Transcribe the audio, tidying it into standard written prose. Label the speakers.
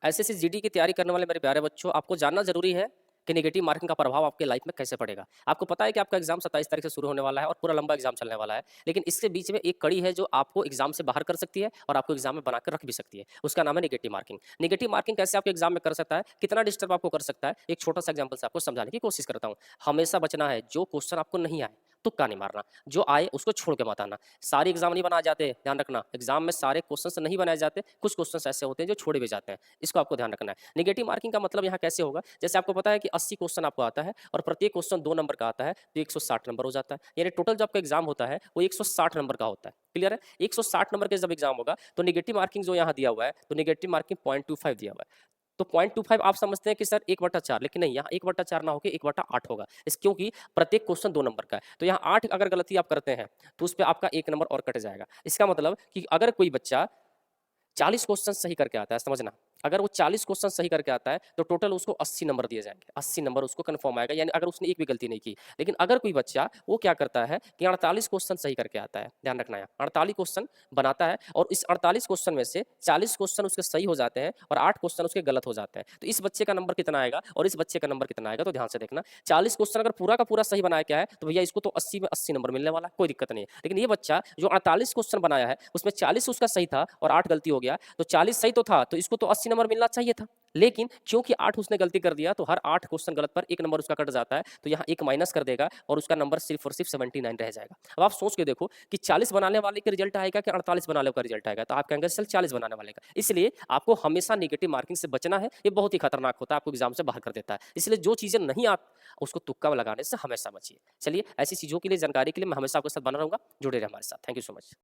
Speaker 1: SSC GD की तैयारी करने वाले मेरे प्यारे बच्चों, आपको जानना ज़रूरी है कि नेगेटिव मार्किंग का प्रभाव आपके लाइफ में कैसे पड़ेगा। आपको पता है कि आपका एग्जाम 27 तारीख से शुरू होने वाला है और पूरा लंबा एग्जाम चलने वाला है। लेकिन इसके बीच में एक कड़ी है जो आपको एग्जाम से बाहर कर सकती है और आपको एग्जाम में बनाकर रख भी सकती है। उसका नाम है नेगेटिव मार्किंग। नेगेटिव मार्किंग कैसे आपके एग्जाम में कर सकता है, कितना डिस्टर्ब आपको कर सकता है, एक छोटा सा एग्जाम्पल से आपको समझाने की कोशिश करता हूँ। हमेशा बचना है, जो क्वेश्चन आपको नहीं आए तुक्का नहीं मारना, जो आए उसको छोड़ के मत आना। सारे एग्जाम नहीं बनाए जाते, ध्यान रखना। एग्जाम में सारे क्वेश्चन नहीं बनाए जाते, कुछ क्वेश्चन ऐसे होते हैं जो छोड़े भी जाते हैं। इसको आपको ध्यान रखना है। नेगेटिव मार्किंग का मतलब यहाँ कैसे होगा, जैसे आपको पता है कि 80 क्वेश्चन आपको आता है और प्रत्येक क्वेश्चन 2 नंबर का आता है, तो 160 नंबर हो जाता है। यानी टोटल जो आपका एग्जाम होता है वो 160 नंबर का होता है। क्लियर है? 160 नंबर के जब एग्जाम होगा तो नेगेटिव मार्किंग जो यहाँ दिया हुआ है, तो नेगेटिव मार्किंग 0.25 दिया हुआ है। तो 0.25 आप समझते हैं कि सर 1/4, लेकिन नहीं, यहाँ 1/4 ना होकर 1/8 होगा। इस क्योंकि प्रत्येक क्वेश्चन 2 नंबर का है, तो यहाँ 8 अगर गलती आप करते हैं तो उस पर आपका 1 नंबर और कट जाएगा। इसका मतलब कि अगर कोई बच्चा 40 क्वेश्चन सही करके आता है, समझना, अगर वो 40 क्वेश्चन सही करके आता है तो टोटल उसको 80 नंबर दिए जाएंगे। 80 नंबर उसको कंफर्म आएगा, यानी अगर उसने एक भी गलती नहीं की। लेकिन अगर कोई बच्चा वो क्या करता है कि 48 क्वेश्चन सही करके आता है, ध्यान रखना, यहाँ 48 क्वेश्चन बनाता है और इस 48 क्वेश्चन में से 40 क्वेश्चन उसके सही हो जाते हैं और 8 क्वेश्चन उसके गलत हो जाते हैं, तो इस बच्चे का नंबर कितना आएगा और इस बच्चे का नंबर कितना आएगा, तो ध्यान से देखना। 40 क्वेश्चन अगर पूरा का पूरा सही बनाया क्या है तो भैया इसको तो 80 में 80 नंबर मिलने वाला, कोई दिक्कत नहीं है। लेकिन ये बच्चा जो 48 क्वेश्चन बनाया है उसमें 40 उसका सही था और 8 गलती हो गया, तो 40 सही तो था, तो इसको तो 80 नंबर मिलना चाहिए था। लेकिन क्योंकि 8 उसने गलती कर दिया तो हर 8 क्वेश्चन गलत पर 1 नंबर उसका कट जाता है, तो यहाँ 1 माइनस कर देगा और उसका नंबर सिर्फ और सिर्फ 79 रह जाएगा। अब आप सोच के देखो कि 40 बनाने वाले का रिजल्ट आएगा कि 48 बनाने का रिजल्ट आएगा, तो आप कहेंगे चल 40 बनाने वाले का। इसलिए आपको हमेशा नेगेटिव मार्किंग से बचना है, ये बहुत ही खतरनाक होता है, आपको एग्जाम से बाहर कर देता है। इसलिए जो चीजें नहीं आप उसको तुक्का लगाने से हमेशा बचिए। चलिए, ऐसी चीजों के लिए, जानकारी के लिए मैं हमेशा आपके साथ बना रहूंगा, जुड़े रहे हमारे साथ। Thank you so much.